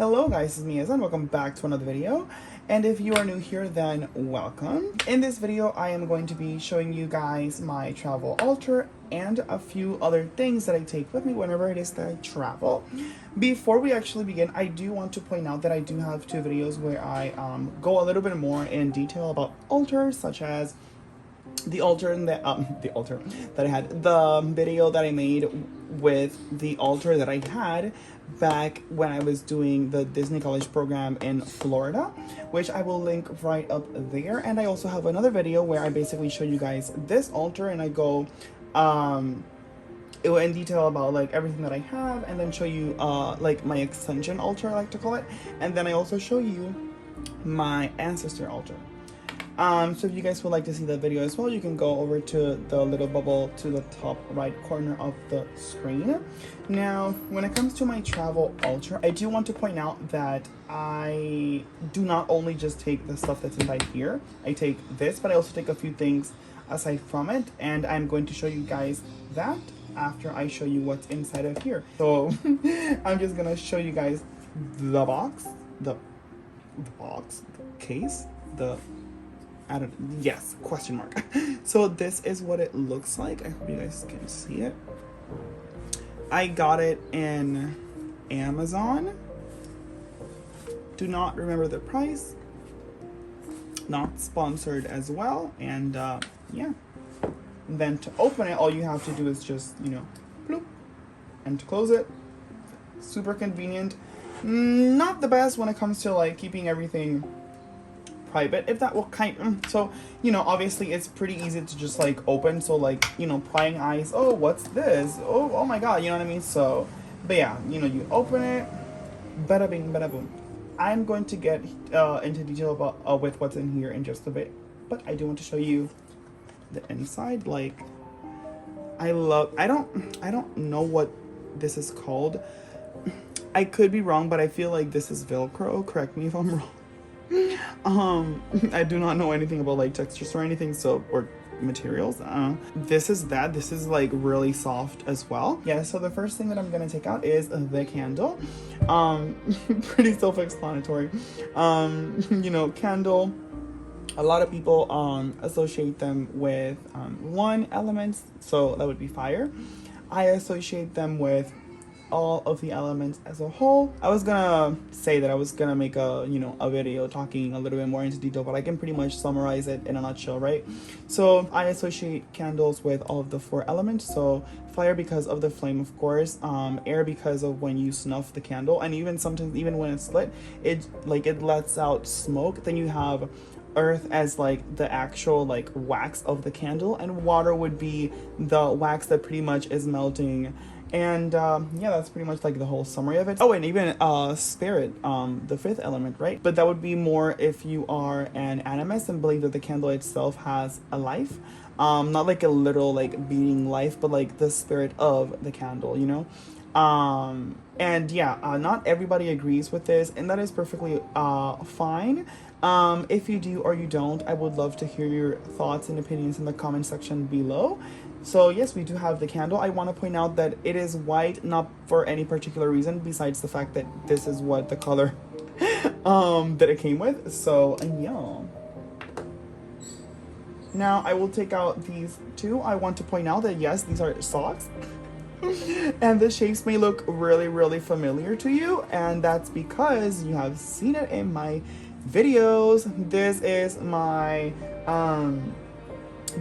Hello guys, it's me and welcome back to another video. And if you are new here, then welcome. In this video, I am going to be showing you guys my travel altar and a few other things that I take with me whenever it is that I travel. Before we actually begin, I do want to point out that I do have two videos where I go a little bit more in detail about altars, such as the altar that I had, the video that I made with the altar that I had back when I was doing the Disney College program in Florida, which I will link right up there. And I also have another video where I basically show you guys this altar and I go in detail about like everything that I have, and then show you like my extension altar, I like to call it, and then I also show you my ancestor altar. So if you guys would like to see that video as well, you can go over to the little bubble to the top right corner of the screen. Now, when it comes to my travel altar, I do want to point out that I do not only just take the stuff that's inside here. I take this, but I also take a few things aside from it, and I'm going to show you guys that after I show you what's inside of here. So I'm just gonna show you guys the box, the case, yes, question mark. So this is what it looks like. I hope you guys can see it. I got it in Amazon. Do not remember the price. Not sponsored as well. And yeah. And then to open it, all you have to do is just, you know, bloop. And to close it, super convenient. Not the best when it comes to like keeping everything private, if that will so, you know, obviously it's pretty easy to just like open, so like, you know, prying eyes, oh, what's this, oh my god, you know what I mean? So, but yeah, you know, you open it, bada bing bada boom. I'm going to get into detail about with what's in here in just a bit, but I do want to show you the inside. Like, I don't know what this is called. I could be wrong, but I feel like this is Velcro, correct me if I'm wrong. I do not know anything about like textures or anything, so, or materials. This is like really soft as well. Yeah, so the first thing that I'm gonna take out is the candle. Pretty self-explanatory. You know, candle, a lot of people associate them with one element, so that would be fire. I associate them with all of the elements as a whole. I was gonna say that I was gonna make a, you know, a video talking a little bit more into detail, but I can pretty much summarize it in a nutshell, right? So I associate candles with all of the four elements. So fire because of the flame, of course, air because of when you snuff the candle, and even sometimes even when it's lit, it lets out smoke. Then you have earth as like the actual like wax of the candle, and water would be the wax that pretty much is melting. And yeah, that's pretty much like the whole summary of it. Oh, and even spirit, the fifth element, right? But that would be more if you are an animist and believe that the candle itself has a life. Not like a literal like beating life, but like the spirit of the candle, you know? And yeah, not everybody agrees with this, and that is perfectly fine. If you do or you don't, I would love to hear your thoughts and opinions in the comment section below. So yes, we do have the candle. I want to point out that it is white, not for any particular reason besides the fact that this is what the color that it came with. So yeah. Now I will take out these two. I want to point out that yes, these are socks. And the shapes may look really, really familiar to you, and that's because you have seen it in my videos. This is my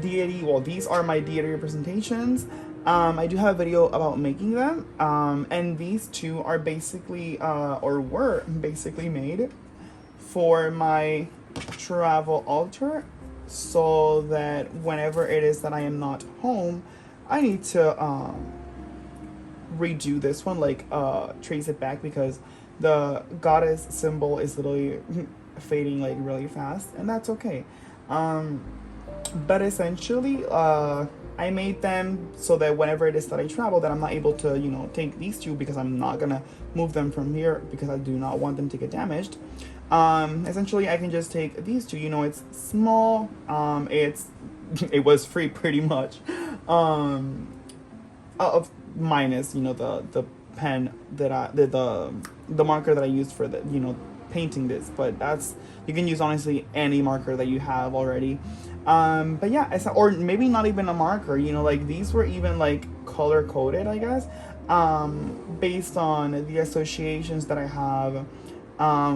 deity, well, these are my deity representations. I do have a video about making them, and these two are basically or were basically made for my travel altar, so that whenever it is that I am not home, I need to redo this one, like trace it back, because the goddess symbol is literally fading like really fast, and that's okay. But essentially I made them so that whenever it is that I travel, that I'm not able to, you know, take these two, because I'm not gonna move them from here because I do not want them to get damaged. Essentially I can just take these two, you know, it's small, it was free pretty much, of minus, you know, the pen that the marker that I used for the, you know, painting this, but that's, you can use honestly any marker that you have already. But yeah, it's not, or maybe not even a marker, you know, like these were even like color coded, I guess, based on the associations that I have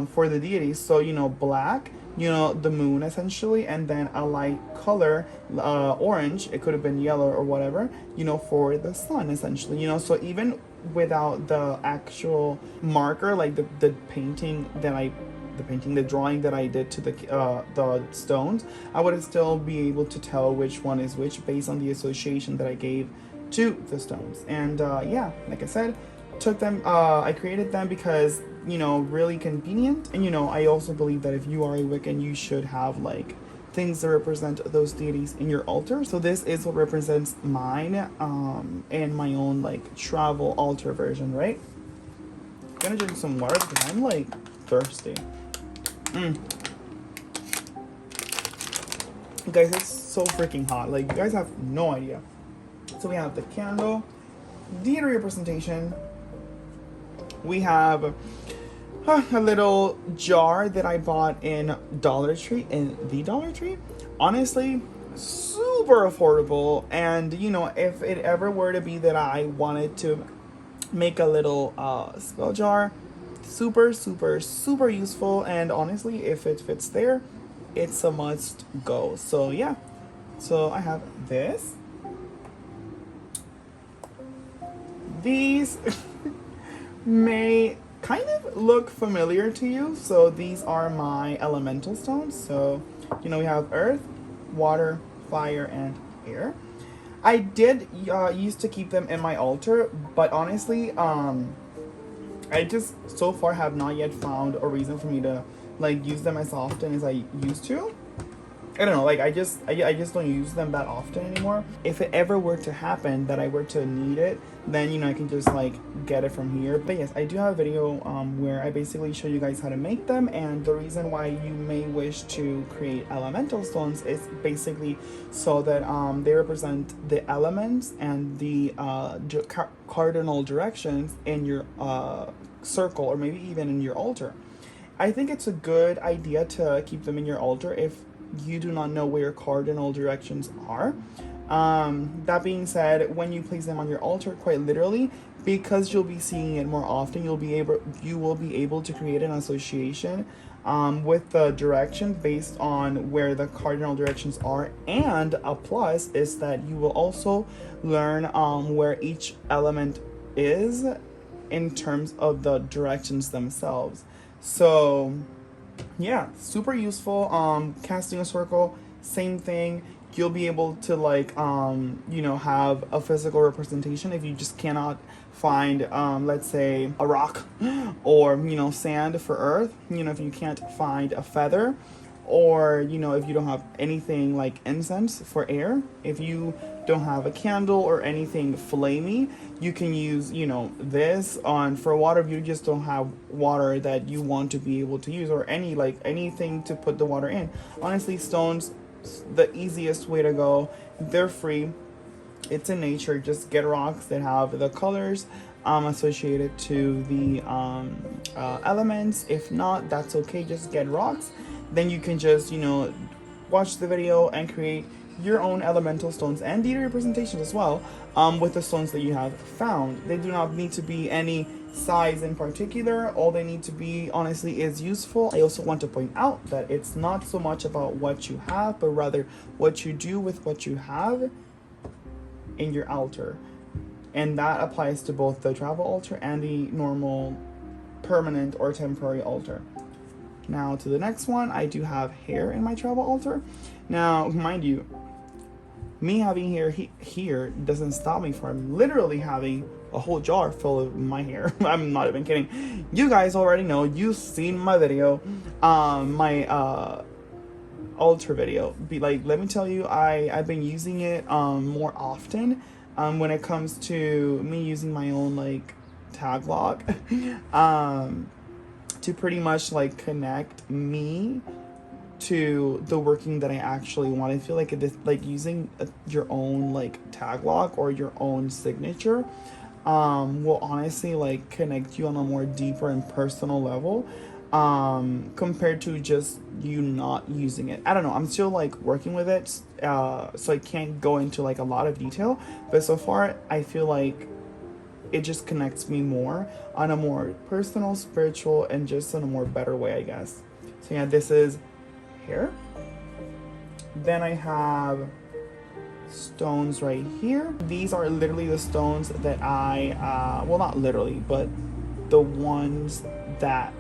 for the deities. So, you know, black, you know, the moon essentially, and then a light color, orange, it could have been yellow or whatever, you know, for the sun essentially, you know. So even without the actual marker, like the painting that the drawing that I did to the stones, I would still be able to tell which one is which based on the association that I gave to the stones. And yeah, like I said, took them, I created them because, you know, really convenient. And, you know, I also believe that if you are a Wiccan, you should have like things that represent those deities in your altar. So this is what represents mine, and my own like travel altar version, right? I'm gonna drink some water because I'm like thirsty. Guys, it's so freaking hot. Like, you guys have no idea. So we have the candle, deity representation. We have a little jar that I bought in Dollar Tree, honestly, super affordable. And, you know, if it ever were to be that I wanted to make a little spell jar, super useful. And honestly, if it fits there, it's a must go. So yeah, so I have this, these may kind of look familiar to you. So these are my elemental stones. So, you know, we have earth, water, fire, and air. I did used to keep them in my altar, but honestly, I just so far have not yet found a reason for me to like use them as often as I used to. I don't know, like I just don't use them that often anymore. If it ever were to happen that I were to need it, then, you know, I can just like get it from here. But yes, I do have a video where I basically show you guys how to make them, and the reason why you may wish to create elemental stones is basically so that they represent the elements and the cardinal directions in your circle, or maybe even in your altar. I think it's a good idea to keep them in your altar if you do not know where your cardinal directions are. That being said, when you place them on your altar, quite literally, because you'll be seeing it more often, you will be able to create an association with the direction based on where the cardinal directions are. And a plus is that you will also learn where each element is in terms of the directions themselves. So yeah, super useful. Casting a circle, same thing. You'll be able to like you know, have a physical representation if you just cannot find let's say a rock or, you know, sand for earth. You know, if you can't find a feather, or, you know, if you don't have anything like incense for air, if you don't have a candle or anything flamey, you can use, you know, this on for water. If you just don't have water that you want to be able to use, or any like anything to put the water in, honestly, stones, the easiest way to go. They're free, it's in nature. Just get rocks that have the colors associated to the elements. If not, that's okay, just get rocks. Then you can just, you know, watch the video and create your own elemental stones and deity representations as well, with the stones that you have found. They do not need to be any size in particular. All they need to be, honestly, is useful. I also want to point out that it's not so much about what you have, but rather what you do with what you have in your altar. And that applies to both the travel altar and the normal permanent or temporary altar. Now to the next one, I do have hair in my travel altar. Now, mind you, me having hair here doesn't stop me from literally having a whole jar full of my hair. I'm not even kidding. You guys already know, you've seen my video, my altar video. Let me tell you, I've been using it more often when it comes to me using my own like tag log. To pretty much like connect me to the working that I actually want. I feel like it is like using your own like tag log or your own signature will honestly like connect you on a more deeper and personal level, compared to just you not using it. I don't know, I'm still like working with it, so I can't go into like a lot of detail, but so far I feel like it just connects me more on a more personal, spiritual, and just in a more better way, I guess. So yeah, this is here. Then I have stones right here. These are literally the stones that well, not literally, but the ones that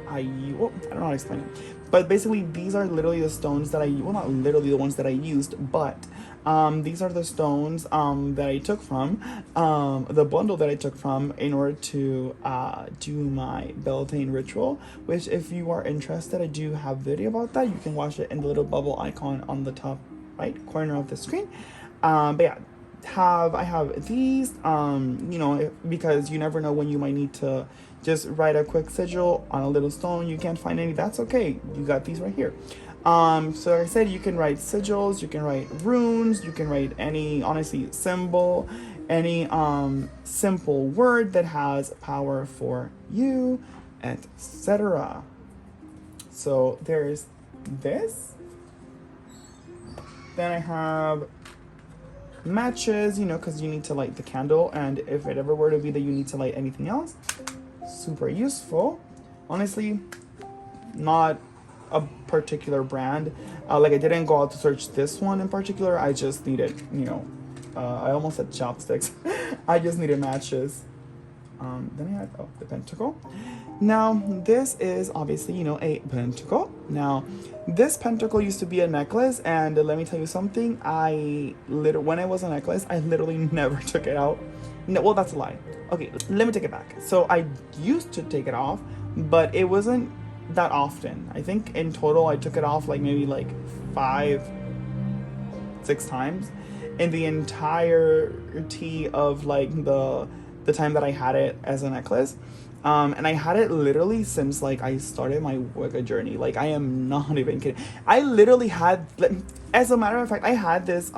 I don't know how to explain it, but basically these are literally the stones that well, not literally the ones that I used, but these are the stones that I took from the bundle that I took from in order to do my Beltane ritual, which if you are interested, I do have a video about that. You can watch it in the little bubble icon on the top right corner of the screen. But yeah, I have these, because you never know when you might need to just write a quick sigil on a little stone. You can't find any, that's okay, you got these right here. So like I said, you can write sigils, you can write runes, you can write any, honestly, symbol, any simple word that has power for you, etc. So there's this. Then I have matches, because you need to light the candle, and if it ever were to be that you need to light anything else, super useful. Honestly, not a particular brand. Like I didn't go out to search this one in particular. I just needed, I almost said chopsticks. I just needed matches. Then I have the pentacle. Now this is obviously a pentacle. Now this pentacle used to be a necklace, and let me tell you something. When it was a necklace, I literally never took it out. No, well, that's a lie. Okay, let me take it back. So I used to take it off, but it wasn't that often. I think in total I took it off like maybe like 5-6 times in the entirety of like the time that I had it as a necklace. And I had it literally since like I started my Wicca journey. Like I am not even kidding. I literally had, as a matter of fact, I had this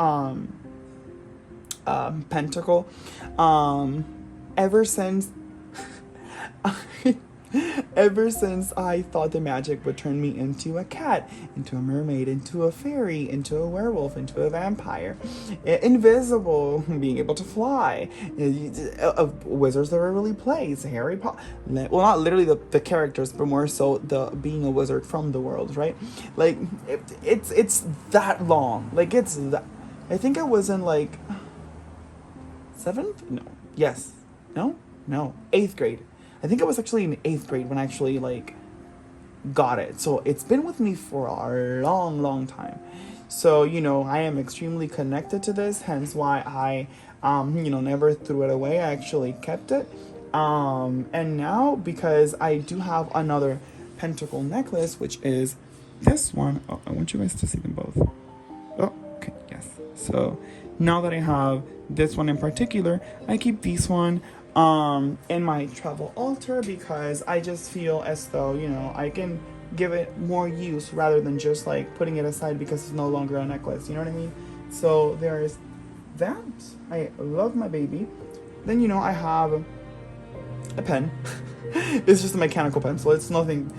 pentacle ever since ever since I thought the magic would turn me into a cat, into a mermaid, into a fairy, into a werewolf, into a vampire, invisible, being able to fly, wizards that were really plays, Harry Potter, well, not literally the characters, but more so the being a wizard from the world, right? Like it's that long. Like it's that, I think I was in like 7th, no, yes, no, 8th grade. I think I was actually in 8th grade when I actually like got it. So it's been with me for a long time. So, I am extremely connected to this, hence why I, never threw it away. I actually kept it. And now, because I do have another pentacle necklace, which is this one. Oh, I want you guys to see them both. Oh, okay, yes. So now that I have this one in particular, I keep this one in my travel altar, because I just feel as though I can give it more use rather than just like putting it aside because it's no longer a necklace, you know what I mean? So there's that. I love my baby. Then I have a pen. It's just a mechanical pencil. It's nothing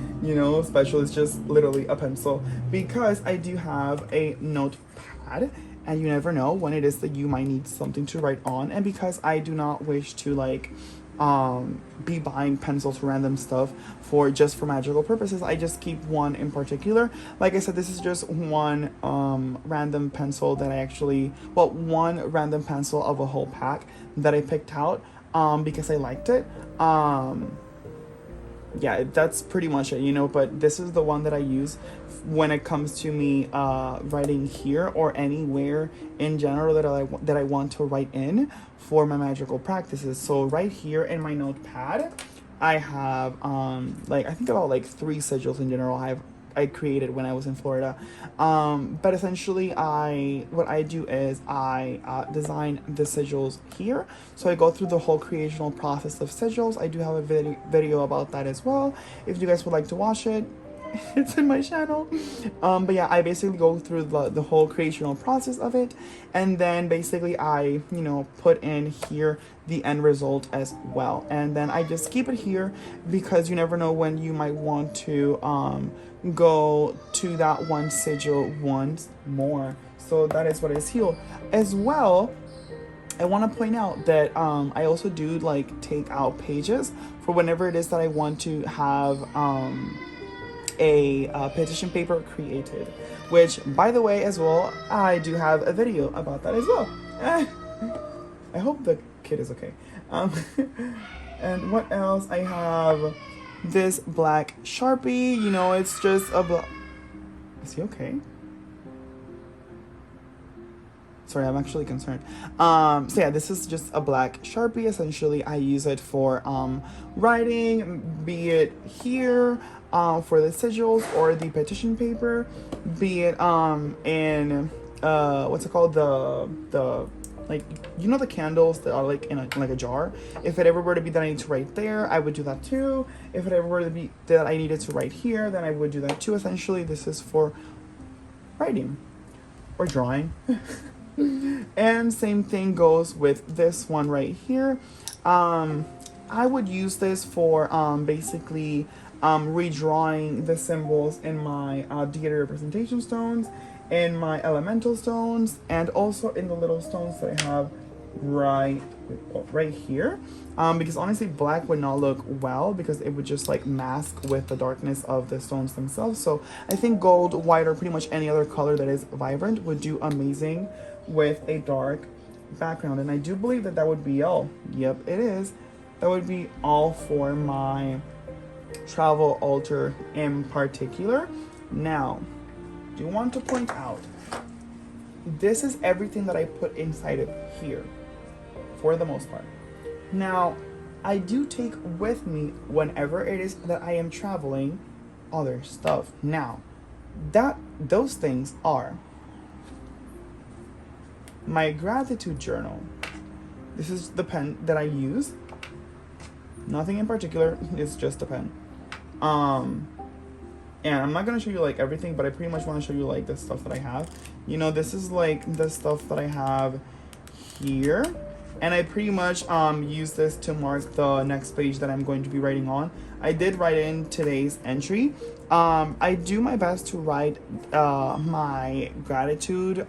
special. It's just literally a pencil, because I do have a notepad, and you never know when it is that you might need something to write on. And because I do not wish to like be buying pencils for random stuff for magical purposes, I just keep one in particular. Like I said, this is just one random pencil that I actually, one random pencil of a whole pack that I picked out because I liked it. Yeah, that's pretty much it, but this is the one that I use when it comes to me writing here or anywhere in general that I want to write in for my magical practices. So right here in my notepad, I have I think about like 3 sigils in general I created when I was in Florida. But essentially what I do is I design the sigils here. So I go through the whole creational process of sigils. I do have a video about that as well, if you guys would like to watch it. it's in my channel. But yeah, I basically go through the whole creational process of it, and then basically I, you know, put in here the end result as well, and then I just keep it here because you never know when you might want to go to that one sigil once more. So that is what is here as well. I want to point out that I also do like take out pages for whenever it is that I want to have a petition paper created, which by the way as well, I do have a video about that as well. I hope the kid is okay. And what else? I have this black Sharpie, you know, it's just a is he okay? Sorry, I'm actually concerned. So yeah, this is just a black Sharpie. Essentially, I use it for writing, be it here for the sigils or the petition paper, be it in what's it called, the like, you know, the candles that are like in a jar. If it ever were to be that I need to write there, I would do that too. If it ever were to be that I needed to write here, then I would do that too. Essentially, this is for writing or drawing. And same thing goes with this one right here. I would use this for basically redrawing the symbols in my deity representation stones, in my elemental stones, and also in the little stones that I have right here. Because honestly, black would not look well because it would just like mask with the darkness of the stones themselves. So I think gold, white, or pretty much any other color that is vibrant would do amazing with a dark background. And I do believe that that would be all. Yep, it is. That would be all for my travel altar in particular. Now, do want to point out, this is everything that I put inside of here for the most part. Now, I do take with me whenever it is that I am traveling other stuff. Now, those things are my gratitude journal. This is the pen that I use. Nothing in particular, it's just a pen. And I'm not gonna show you like everything, but I pretty much want to show you like the stuff that I have. You know, this is like the stuff that I have here, and I pretty much use this to mark the next page that I'm going to be writing on. I did write in today's entry. I do my best to write my gratitude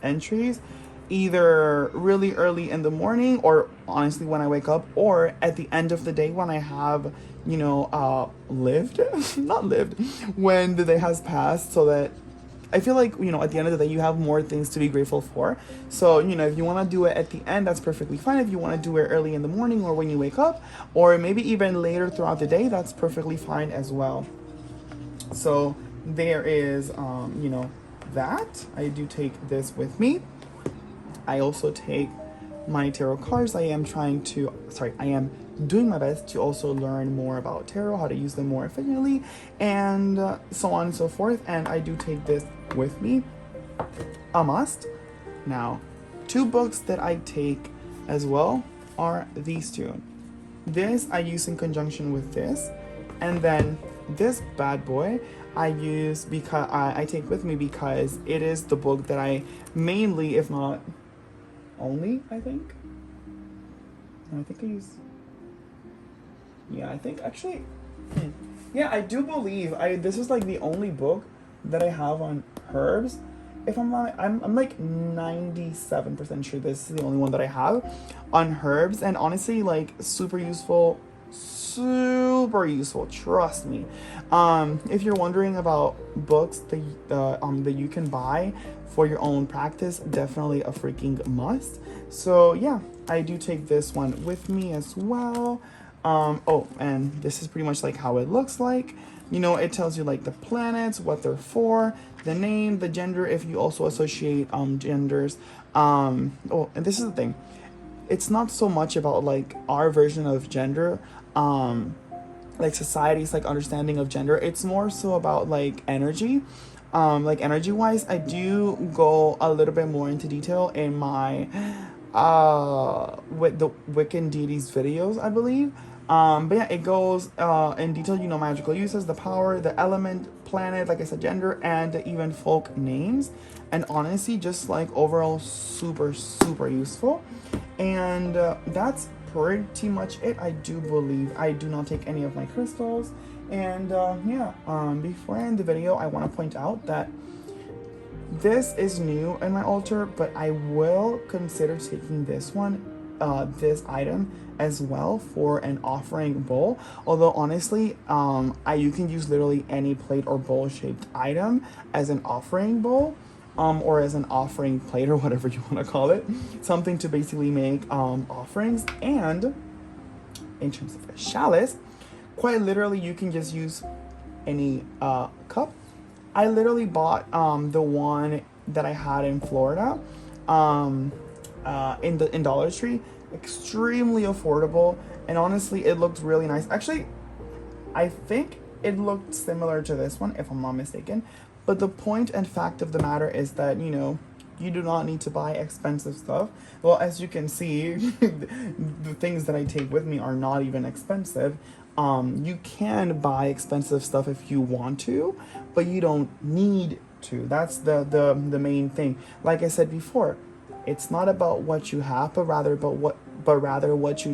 entries either really early in the morning, or honestly when I wake up, or at the end of the day when I have, you know, lived not lived, when the day has passed, so that I feel like, you know, at the end of the day you have more things to be grateful for. So, you know, if you want to do it at the end, that's perfectly fine. If you want to do it early in the morning or when you wake up, or maybe even later throughout the day, that's perfectly fine as well. So there is you know, that I do take this with me. I also take my tarot cards. I am doing my best to also learn more about tarot, how to use them more efficiently, and so on and so forth. And I do take this with me, a must. Now, 2 books that I take as well are these 2. This I use in conjunction with this, and then this bad boy I use because I take with me because it is the book that I mainly, if not only, I think I use, yeah, I think actually, yeah, I do believe this is like the only book that I have on herbs. If I'm not, I'm like 97% sure this is the only one that I have on herbs, and honestly, like super useful, trust me. If you're wondering about books that you can buy for your own practice, definitely a freaking must. So yeah, I do take this one with me as well. Oh, and this is pretty much like how it looks like. You know, it tells you like the planets, what they're for, the name, the gender, if you also associate genders. Oh, and this is the thing, it's not so much about like our version of gender, like society's like understanding of gender. It's more so about like energy. Like energy wise, I do go a little bit more into detail in my with the Wiccan deities videos, I believe. But yeah, it goes in detail, you know, magical uses, the power, the element, planet, like I said, gender, and even folk names. And honestly, just like overall super, super useful. And that's pretty much it. I do believe I do not take any of my crystals. And yeah, before I end the video, I want to point out that this is new in my altar, but I will consider taking this one, this item as well for an offering bowl. Although honestly, you can use literally any plate or bowl shaped item as an offering bowl, or as an offering plate or whatever you want to call it. Something to basically make offerings. And in terms of a chalice, quite literally, you can just use any cup. I literally bought the one that I had in Florida in Dollar Tree. Extremely affordable, and honestly, it looked really nice. Actually, I think it looked similar to this one, if I'm not mistaken. But the point and fact of the matter is that, you know, you do not need to buy expensive stuff. Well, as you can see, the things that I take with me are not even expensive. You can buy expensive stuff if you want to, but you don't need to. That's the main thing. Like I said before, it's not about what you have, but rather what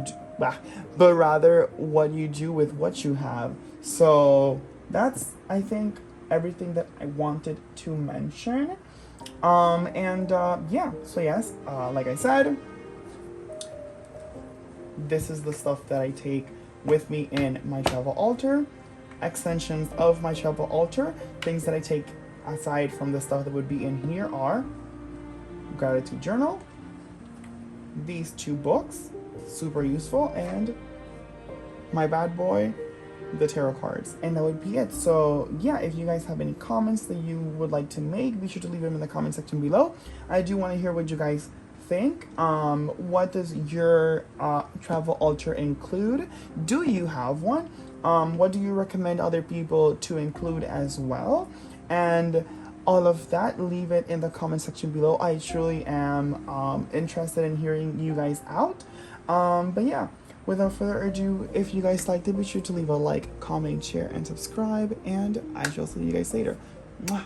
you do with what you have. So that's, I think, everything that I wanted to mention. Yeah, so yes, like I said, this is the stuff that I take with me in my travel altar. Extensions of my travel altar, things that I take aside from the stuff that would be in here, are gratitude journal, these 2 books, super useful, and my bad boy, the tarot cards. And that would be it. So yeah, if you guys have any comments that you would like to make, be sure to leave them in the comment section below. I do want to hear what you guys think. What does your travel altar include? Do you have one? What do you recommend other people to include as well? And all of that, leave it in the comment section below. I truly am interested in hearing you guys out. But yeah, without further ado, if you guys liked it, be sure to leave a like, comment, share, and subscribe, and I shall see you guys later. Mwah.